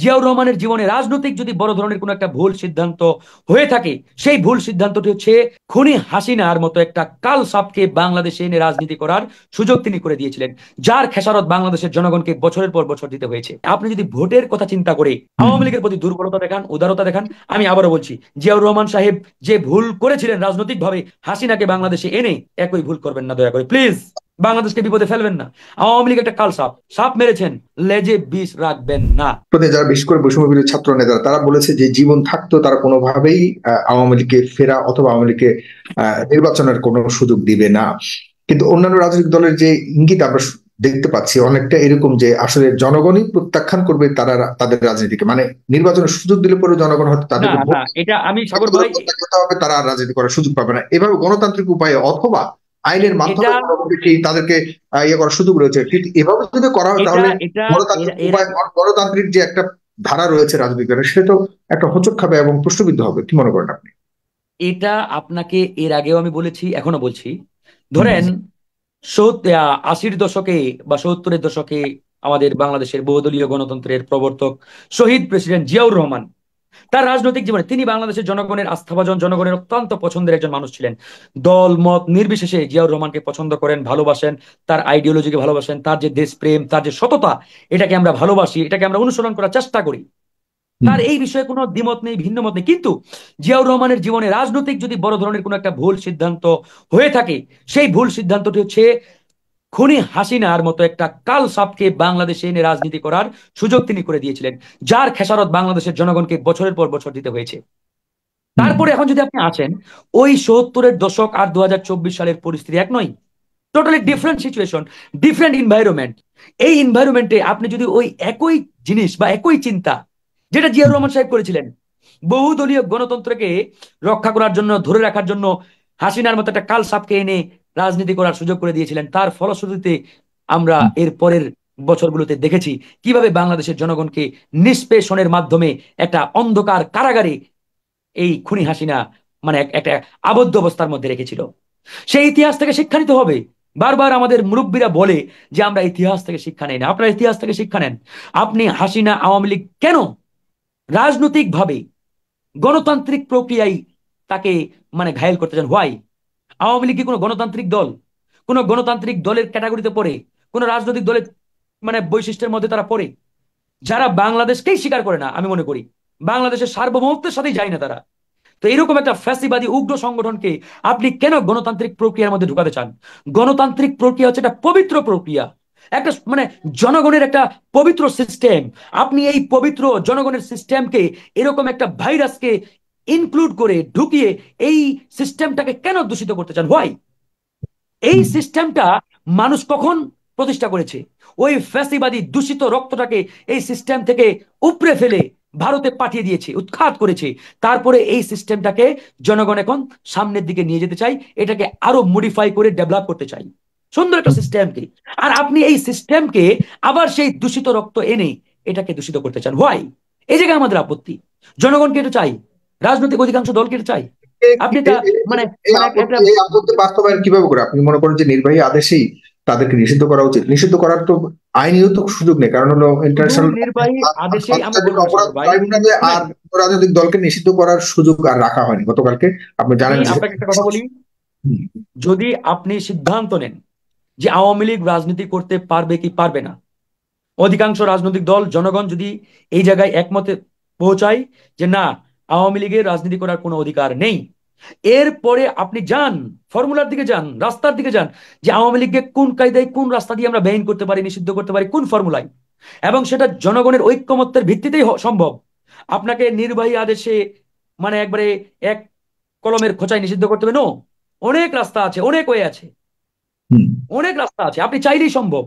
জিয়াউর রহমানের জীবনে রাজনৈতিক যদি বড় ধরনের কোনো একটা ভুল সিদ্ধান্ত হয়ে থাকে, সেই ভুল সিদ্ধান্তটি হচ্ছে খুনি হাসিনার মতো একটা কাল সাপকে বাংলাদেশে এনে রাজনীতি করার সুযোগ তিনি করে দিয়েছিলেন, যার খেসারত বাংলাদেশের জনগণকে বছরের পর বছর দিতে হয়েছে। আপনি যদি ভোটের কথা চিন্তা করে হুম। আওয়ামী লীগের প্রতি দুর্বলতা দেখান, উদারতা দেখান, আমি আবারও বলছি, জিয়াউর রহমান সাহেব যে ভুল করেছিলেন রাজনৈতিকভাবে হাসিনাকে বাংলাদেশে এনে, একই ভুল করবেন না দয়া করে প্লিজ। বাংলাদেশকে বিপদে ফেলবেন না। আওয়ামী লীগ একটা কাল সাপ, সাপ মেরেছেন, লেজে বিষ রাখবেন না। প্রতি যারা বিশেষ করে বৈষম্য বিরোধী ছাত্র নেতারা তারা বলেছে যে জীবন থাকতো তারা কোনোভাবেই আওয়ামী লীগকে ফেরা অথবা আওয়ামী লীগকে নির্বাচনের কোনো সুযোগ দিবে না। কিন্তু অন্যান্য রাজনৈতিক দলের যে ইঙ্গিত আমরা দেখতে পাচ্ছি অনেকটা এরকম যে আসলে জনগণই প্রত্যাখ্যান করবে তারা তাদের রাজনীতিকে, মানে নির্বাচনের সুযোগ দিলে পরে জনগণ হয়তো না তাদেরকে ভোট না, এটা আমি সাগর ভাই, প্রত্যাখ্যাত হবে, তারা আর রাজনীতি করার সুযোগ পাবে না। এভাবে গণতান্ত্রিক উপায়ে অথবা আইনের এটা মাধ্যমে জনগণকে তাদেরকে ইয়ে করার সুযোগ রয়েছে। কিন্তু এভাবে যদি করা হয় এটা তাহলে এটা গণতান্ত্রিক এরা এরা উপায়, গণতান্ত্রিক যে একটা ধারা রয়েছে রাজনীতির সেটা তো একটা হোঁচট খাবে এবং প্রশ্নবিদ্ধ হবে। কি মনে করেন আপনি? এটা আপনাকে এর আগেও আমি বলেছি, এখনো বলছি। হুম। ধরেন 80-র দশকে বা 70-এর দশকে আমাদের বাংলাদেশের বহুদলীয় গণতন্ত্রের প্রবর্তক শহীদ প্রেসিডেন্ট জিয়াউর রহমান, তার রাজনৈতিক জীবনে তিনি বাংলাদেশের জনগণের আস্থাভাজন, জনগণের অত্যন্ত পছন্দের একজন মানুষ ছিলেন। দল মত নির্বিশেষে জিয়াউর রহমানকে পছন্দ করেন, ভালোবাসেন, তার আইডিওলজিকে ভালোবাসেন, তার যে দেশপ্রেম, তার যে সততা, এটাকে আমরা ভালোবাসি, এটাকে আমরা অনুসরণ করার চেষ্টা করি। হুম। তার এই বিষয়ে কোনো দ্বিমত নেই, ভিন্ন মত নেই। কিন্তু জিয়াউর রহমানের জীবনে রাজনৈতিক যদি বড় ধরনের কোনো একটা ভুল সিদ্ধান্ত হয়ে থাকে, সেই ভুল সিদ্ধান্তটি হচ্ছে খুনি হাসিনার মতো একটা কাল সাপকে বাংলাদেশে এনে রাজনীতি করার সুযোগ তিনি করে দিয়েছিলেন, যার খেসারত বাংলাদেশের জনগণকে বছরের পর বছর দিতে হয়েছে। হুম। তারপরে এখন যদি আপনি আসেন, ওই 70-এর দশক আর 2024 সালের পরিস্থিতি এক নয়, totally different situation, different environment. এই এনভায়রনমেন্টে আপনি যদি ওই একই জিনিস বা একই চিন্তা, যেটা জিয়াউর রহমান সাহেব করেছিলেন, বহুদলীয় গণতন্ত্রকে রক্ষা করার জন্য, ধরে রাখার জন্য হাসিনার মতো একটা কাল সাপকে এনে রাজনীতি করার সুযোগ করে দিয়েছিলেন, তার ফলশ্রুতিতে আমরা এর পরের বছরগুলোতে দেখেছি কিভাবে বাংলাদেশের জনগণকে নিষ্পেষণের মাধ্যমে একটা অন্ধকার কারাগারে এই খুনি হাসিনা মানে একটা আবদ্ধ অবস্থার মধ্যে রেখেছিল। সেই ইতিহাস থেকে শিক্ষা নিতে হবে। বারবার আমাদের মুরব্বীরা বলে যে আমরা ইতিহাস থেকে শিক্ষা নেই না। আপনারা ইতিহাস থেকে শিক্ষা নেন। আপনি হাসিনা আওয়ামী লীগ কেন রাজনৈতিক ভাবে গণতান্ত্রিক প্রক্রিয়ায় তাকে ঘায়েল করতে চান? হোয়াই? আওয়ামী লীগ কি কোনো গণতান্ত্রিক দল? কোনো গণতান্ত্রিক দলের ক্যাটাগরিতে পড়ে? কোনো রাজনৈতিক দলের বৈশিষ্ট্যের মধ্যে তারা পড়ে? যারা বাংলাদেশকেই স্বীকার করে না, আমি মনে করি বাংলাদেশের সার্বভৌমত্বের সাথেই যায় না তারা, তো এরকম একটা ফ্যাসিবাদী উগ্র সংগঠনকে আপনি কেন গণতান্ত্রিক প্রক্রিয়ার মধ্যে ঢুকাতে চান? গণতান্ত্রিক প্রক্রিয়া হচ্ছে একটা পবিত্র প্রক্রিয়া, একটা জনগণের একটা পবিত্র সিস্টেম। আপনি এই পবিত্র জনগণের সিস্টেমকে এরকম একটা ভাইরাসকে ইনক্লুড করে ঢুকিয়ে এই সিস্টেমটাকে কেন দূষিত করতে চান? হোয়াই? এই হুম। সিস্টেমটা মানুষ কখন প্রতিষ্ঠা করেছে? ওই ফ্যাসিবাদী দূষিত রক্তটাকে এই সিস্টেম থেকে উপড়ে ফেলে ভারতে পাঠিয়ে দিয়েছে, উৎখাত করেছে। তারপরে এই সিস্টেমটাকে জনগণ এখন সামনের দিকে নিয়ে যেতে চাই, এটাকে আরো মডিফাই করে ডেভেলপ করতে চাই, সুন্দর একটা সিস্টেমকে। আর আপনি এই সিস্টেমকে আবার সেই দূষিত রক্ত এনে এটাকে দূষিত করতে চান। হোয়াই? এই জায়গায় আমাদের আপত্তি। জনগণকে এটা চাই, রাজনৈতিক অধিকাংশ দলকে এটা চাই। আপনি এটা মানে এই মানে একটা আপত্তি এই আপত্তি বাস্তবায়ন কিভাবে করে? আপনি মনে করেন যে নির্বাহী আদেশেই তাদেরকে নিষিদ্ধ করা উচিত? নিষিদ্ধ করার তো আইনিও তো সুযোগ নেই, কারণ হলো শুধু ইন্টারন্যাশনাল নির্বাহী আদেশেই আমরা আন্তর্জাতিক বলবো না অপরাধ সাগর ভাই, ট্রাইব্যুনালে শুনেন। আর রাজনৈতিক দলকে নিষিদ্ধ করার সুযোগ আর রাখা হয়নি গতকালকে। আপনি আমি জানেন যে আপনাকে একটা কথা বলি, হুম। যদি আপনি সিদ্ধান্ত নেন যে আওয়ামী লীগ রাজনীতি করতে পারবে কি পারবে না, অধিকাংশ রাজনৈতিক দল, জনগণ যদি এই জায়গায় একমতে পৌঁছায় যে না, আওয়ামী লীগের রাজনীতি করার কোনো অধিকার নেই, এরপরে আপনি যান, ফর্মুলার দিকে যান, রাস্তার দিকে যান, যে আওয়ামী লীগকে কোন কায়দায়, কোন রাস্তা দিয়ে আমরা বেইন করতে পারি, নিষিদ্ধ করতে পারি, কোন ফর্মুলায়। এবং সেটা জনগণের ঐক্যমত্যের ভিত্তিতেই সম্ভব। আপনাকে নির্বাহী আদেশে একবারে এক কলমের খোঁচায় নিষিদ্ধ করতে হবে নো। অনেক রাস্তা আছে, অনেক ওয়ে আছে, হুম। অনেক রাস্তা আছে, আপনি চাইলেই সম্ভব।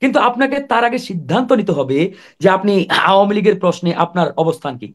কিন্তু আপনাকে তার আগে সিদ্ধান্ত নিতে হবে যে আপনি আওয়ামী লীগের প্রশ্নে আপনার অবস্থান কি।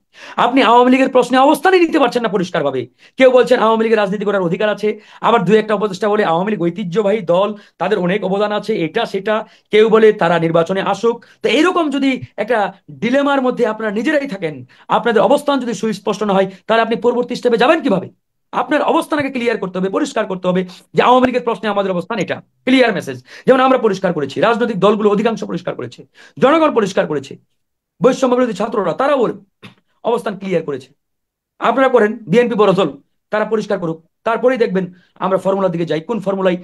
আপনি আওয়ামী লীগের প্রশ্নে অবস্থানই নিতে পারছেন না পরিষ্কারভাবে। কেউ বলছেন আওয়ামী লীগের রাজনীতি করার অধিকার আছে, আবার দুই একটা উপদেষ্টা বলে আওয়ামী লীগ ঐতিহ্যবাহী দল, তাদের অনেক অবদান আছে, এটা সেটা। কেউ বলে তারা নির্বাচনে আসুক। তো এরকম যদি একটা ডিলেমার মধ্যে আপনারা নিজেরাই থাকেন, আপনাদের অবস্থান যদি সুস্পষ্ট না হয়, তাহলে আপনি পরবর্তী স্টেপে যাবেন কিভাবে? আপনার অবস্থানকে ক্লিয়ার করতে হবে, পরিষ্কার করতে হবে যে আওয়ামী লীগের প্রশ্নে আমাদের অবস্থান এটা, ক্লিয়ার মেসেজ। যেমন আমরা পরিষ্কার করেছি, রাজনৈতিক দলগুলো অধিকাংশ পরিষ্কার করেছে, জনগণ পরিষ্কার করেছে। বৈষম্য বিরোধী ছাত্ররা তারাও অবস্থান ক্লিয়ার করেছে। আপনারা করেন, বিএনপি বড় দল, তারা পরিষ্কার করুক, তারপরেই দেখবেন আমরা ফর্মুলার দিকে যাই, কোন ফর্মুলায়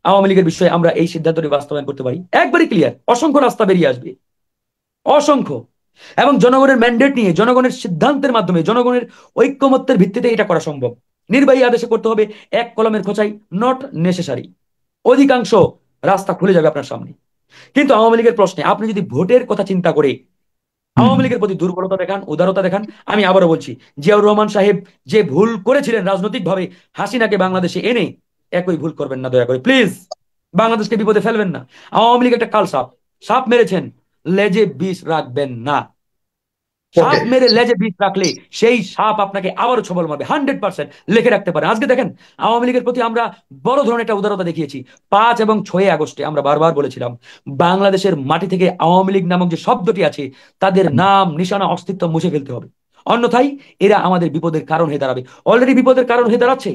আওয়ামী লীগের বিষয়ে আমরা এই সিদ্ধান্তটি বাস্তবায়ন করতে পারি। একবারই ক্লিয়ার, অসংখ্য রাস্তা বেরিয়ে আসবে, অসংখ্য। এবং জনগণের ম্যান্ডেট নিয়ে, জনগণের সিদ্ধান্তের মাধ্যমে, জনগণের ঐক্যমত্যের ভিত্তিতে এটা করা সম্ভব। নির্বাহী আদেশে করতে হবে এক কলমের খোঁচাই, নট নেসেসারি। অধিকাংশ রাস্তা খুলে যাবে আপনার সামনে। কিন্তু আওয়ামী লীগের প্রশ্নে আপনি যদি ভোটের কথা চিন্তা করে আওয়ামী লীগের প্রতি দুর্বলতা দেখান, উদারতা দেখান, আমি আবারও বলছি, জিয়াউর রহমান সাহেব যে ভুল করেছিলেন রাজনৈতিকভাবে হাসিনাকে বাংলাদেশে এনে, একই ভুল করবেন না দয়া করে প্লিজ। বাংলাদেশকে বিপদে ফেলবেন না। আওয়ামী লীগ একটা কাল সাপ, সাপ মেরেছেন, লেজে বিষ রাখবেন না। ওকে। সাপ মেরে লেজে বিষ রাখলে সেই সাপ আপনাকে আবারও ছবল মারবে, 100% লিখে রাখতে পারে। আজকে দেখেন আওয়ামী লীগের প্রতি আমরা বড় ধরনের একটা উদারতা দেখিয়েছি। 5 এবং 6 আগস্টে আমরা বারবার বলেছিলাম বাংলাদেশের মাটি থেকে আওয়ামী লীগ নামক যে শব্দটি আছে তাদের নাম নিশানা অস্তিত্ব মুছে ফেলতে হবে, অন্যথায় এরা আমাদের বিপদের কারণ হয়ে দাঁড়াবে। অলরেডি বিপদের কারণ হয়ে দাঁড়াচ্ছে,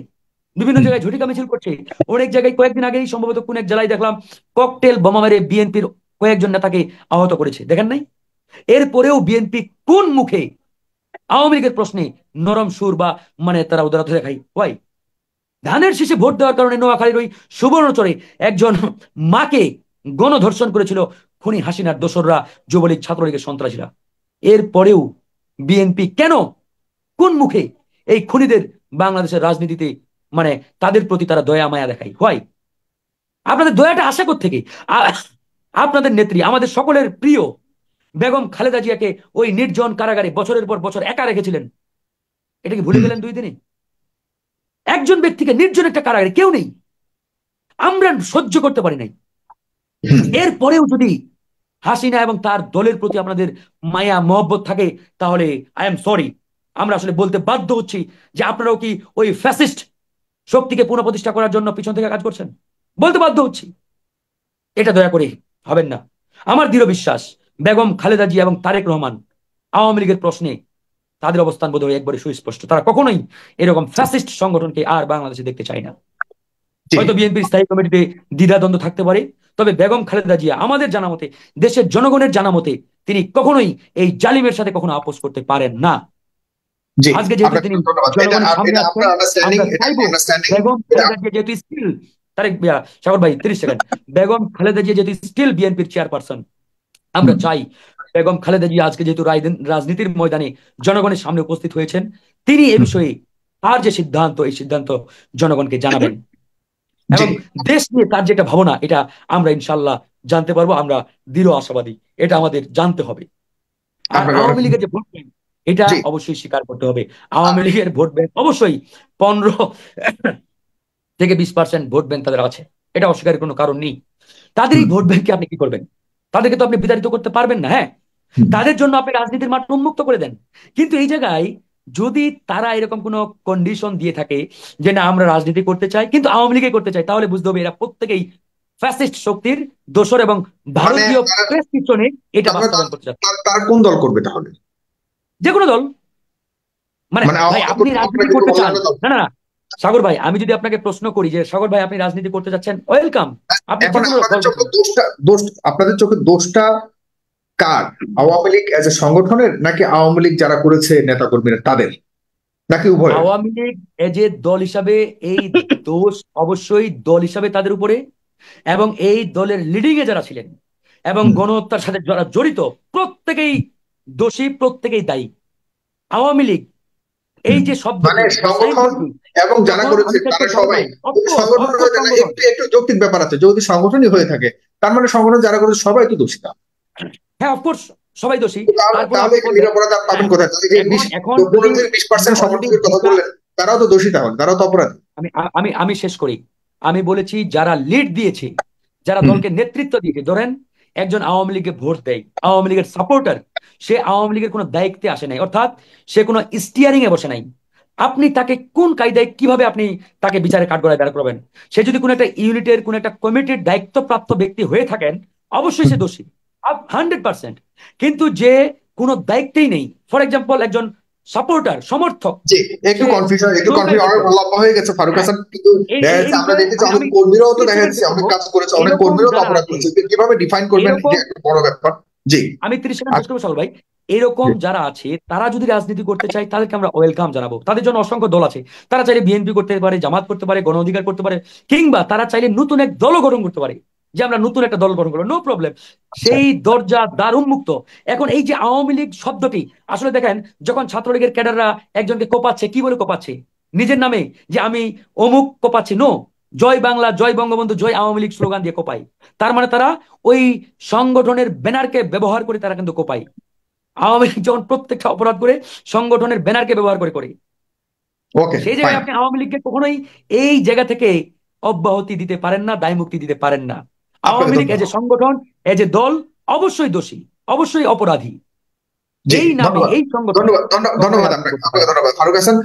বিভিন্ন জায়গায় ঝটিকা মিছিল করছে। অনেক জায়গায় কয়েকদিন আগেই সম্ভবত কোন এক জেলায় দেখলাম ককটেল বোমা মেরে বিএনপির কয়েকজন নেতাকে আহত করেছে, দেখেন নাই? এরপরেও বিএনপি কোন মুখে আওয়ামী লীগের প্রশ্নে নরম সুর বা তারা উদারতা দেখাই? ওয়াই? ধানের শীষে ভোট দেওয়ার কারণে নোয়াখালীর ওই সুবর্ণচরে একজন মাকে গণধর্ষণ করেছিল খুনি হাসিনার দোসররা, যুবলীগ ছাত্রলীগের সন্ত্রাসীরা। এরপরেও বিএনপি কেন, কোন মুখে এই খুনিদের বাংলাদেশের রাজনীতিতে তাদের প্রতি তারা দয়া মায়া দেখায়? হোয়াই? আপনাদের দয়াটা আসে কোত্থেকে? আপনাদের নেত্রী, আমাদের সকলের প্রিয় বেগম খালেদা জিয়াকে ওই নির্জন কারাগারে বছরের পর বছর একা রেখেছিলেন, এটা কি ভুলে গেলেন 2 দিনে? একজন ব্যক্তিকে নির্জন একটা কারাগারে, কেউ নেই, আমরা সহ্য করতে পারি নাই। এরপরেও যদি হাসিনা এবং তার দলের প্রতি আপনাদের মায়া মহব্বত থাকে, তাহলে আই এম সরি, আমরা আসলে বলতে বাধ্য হচ্ছি যে আপনারাও কি ওই ফ্যাসিস্ট শক্তিকে পুনঃপ্রতিষ্ঠা করার জন্য পিছন থেকে কাজ করছেন? বলতে বাধ্য হচ্ছি, এটা দয়া করে হবেন না। আমার দৃঢ় বিশ্বাস বেগম খালেদা জিয়া এবং তারেক রহমান আওয়ামী লীগের প্রশ্নে তাদের অবস্থান বোধহয় একবারে সুস্পষ্ট, তারা কখনোই এরকম ফ্যাসিস্ট সংগঠনকে আর বাংলাদেশে দেখতে চায় না। হয়তো বিএনপির স্থায়ী কমিটিতে দ্বিধাদ্বন্দ্ব থাকতে পারে, তবে বেগম খালেদা জিয়া আমাদের জানা মতে, দেশের জনগণের জানা মতে, তিনি কখনোই এই জালিমের সাথে কখনো আপোষ করতে পারেন না। আজকে যেহেতু তিনি জনগণের সামনে আছেন, আমরা চাইবো বেগম খালেদা জিয়া যেহেতু স্টিল, তারেক সাগর ভাই 30 সেকেন্ড, বেগম খালেদা জিয়া যেহেতু স্টিল বিএনপির চেয়ারপারসন, আমরা চাই বেগম খালেদা জিয়া আজকে যেহেতু রাজনীতির ময়দানে জনগণের সামনে উপস্থিত হয়েছেন, তিনি এ বিষয়ে তার যে সিদ্ধান্ত, এই সিদ্ধান্ত জনগণকে জানাবেন। এবং দেশ নিয়ে তার যেটা ভাবনা, এটা আমরা ইনশাল্লাহ জানতে পারবো। আমরা দৃঢ় আশাবাদী, এটা আমাদের জানতে হবে। আর আওয়ামী লীগের যে ভোট ব্যাংক, এটা অবশ্যই স্বীকার করতে হবে। আওয়ামী লীগের ভোট ব্যাংক অবশ্যই 15 থেকে 20% ভোট ব্যাংক তাদের আছে, এটা অস্বীকারের কোনো কারণ নেই। তাদের এই ভোট ব্যাংককে আপনি কি করবেন? তাদেরকে তো আপনি বিতাড়িত করতে পারবেন না। হ্যাঁ, তাদের জন্য আপনি রাজনীতির মাঠ উন্মুক্ত করে দেন। কিন্তু এই জায়গায় যদি তারা এরকম কোনো কন্ডিশন দিয়ে থাকে যে না আমরা রাজনীতি করতে চাই কিন্তু আওয়ামী লীগে করতে চাই, তাহলে বুঝতে হবে এরা প্রত্যেকেই ফ্যাসিস্ট শক্তির দোসর এবং ভারতীয় প্রেসক্রিপশনে এটা বাস্তবায়ন করতে চায়। তারা কোন দল করবে তাহলে? যে কোনো দল। ভাই আপনি রাজনীতি করতে চান, না না সাগর ভাই, আমি যদি আপনাকে প্রশ্ন করি যে সাগর ভাই আপনি রাজনীতি করতে যাচ্ছেন, ওয়েলকাম। আপনি আপনাদের চোখে দোষটা কার? আওয়ামী লীগ এজ এ সংগঠনের, নাকি আওয়ামী লীগ যারা করেছে নেতাকর্মীরা তাদের, নাকি উভয়? আওয়ামী লীগ এজ এ দল হিসাবে এই দোষ অবশ্যই দল হিসাবে তাদের উপরে, এবং এই দলের লিডিং এ যারা ছিলেন এবং গণহত্যার সাথে যারা জড়িত প্রত্যেকেই দোষী, প্রত্যেকেই দায়ী। আওয়ামী লীগ এই যে শব্দ সংগঠন এবং যারা করেছে তারা সবাই সংগঠন হয়ে থাকে। একটু যৌক্তিক ব্যাপার আছে, যদি সংগঠনই হয়ে থাকে তার মানে সংগঠন যারা করেছে সবাই তো দোষী। হ্যাঁ অফকোর্স সবাই দোষী। তাহলে নিরপরাধ পাবেন কোথায়? এখন 20% সমর্থকের কথা বললেন, তারাও তো দোষী, তাহলে তারাও তো অপরাধী। আমি শেষ করি। আমি বলেছি যারা লিড দিয়েছে, যারা দলকে নেতৃত্ব দিয়েছে, ধরেন একজন আওয়ামী লীগে ভোট দেয়, আওয়ামী লীগের সাপোর্টার, সে আওয়ামী লীগের কোনো দায়িত্বে আসে নাই, অর্থাৎ সে কোনো স্টিয়ারিং এ বসে নাই। আপনি তাকে কোন কায়দায় কিভাবে আপনি তাকে বিচারে কাঠগড়ায় দাঁড় করবেন? সে যদি কোনো একটা ইউনিটের কোনো একটা কমিটির দায়িত্বপ্রাপ্ত ব্যক্তি হয়ে থাকেন, অবশ্যই সে দোষী 100%। কিন্তু যে কোনো দায়িত্বেই নেই, ফর এক্সাম্পল একজন সাপোর্টার, সমর্থক, একটু কনফিউশন লম্বা হয়ে গেছে ফারুক হাসান। কিন্তু আমরা দেখেছি অনেক কর্মীরাও তো দেখা যাচ্ছে অনেক কাজ করেছে, অনেক কর্মীরাও তো অপরাধ করেছে, কিভাবে ডিফাইন করবেন? এটা একটা বড় ব্যাপার। জি। আমি 30 সেকেন্ড শেষ আচ্ছা, করবো সাল ভাই। এরকম জি, যারা আছে তারা যদি রাজনীতি করতে চায় তাদেরকে আমরা ওয়েলকাম জানাবো। তাদের জন্য অসংখ্য দল আছে। তারা চাইলে বিএনপি করতে পারে, জামাত করতে পারে, গণ অধিকার করতে পারে, কিংবা তারা চাইলে নতুন এক দল গঠন করতে পারে, যে আমরা নতুন একটা দল গঠন করবো, নো প্রবলেম। আচ্ছা, সেই দরজা দ্বার উন্মুক্ত। এখন এই যে আওয়ামী লীগ শব্দটি, আসলে দেখেন, যখন ছাত্রলীগের ক্যাডাররা একজনকে কোপাচ্ছে, কি বলে কোপাচ্ছে? নিজের নামে, যে আমি অমুক কোপাচ্ছি, নো, জয় বাংলা, জয় বঙ্গবন্ধু, জয় আওয়ামী লীগ স্লোগান দিয়ে কোপাই। তার মানে তারা ওই সংগঠনের ব্যানারকে ব্যবহার করে তারা কিন্তু কোপায়। আওয়ামী লীগ যখন প্রত্যেকটা অপরাধ করে সংগঠনের ব্যানারকে ব্যবহার করে করে, ওকে, সেই ফাইন। জায়গায় আপনি আওয়ামী লীগকে কখনোই এই জায়গা থেকে অব্যাহতি দিতে পারেন না, দায় মুক্তি দিতে পারেন না। আপনাকে আওয়ামী লীগ এজ এ ধন্যবাদ। সংগঠন, এজ এ দল, অবশ্যই দোষী, অবশ্যই অপরাধী। জি, এই নামে, ধন্যবাদ। এই সংগঠনে ধন্যবাদ, ধন্যবাদ, কখনোই ধন্যবাদ রাজনীতি আপনাকে, করতে আপনাকে পারে না। ধন্যবাদ ফারুক হাসান।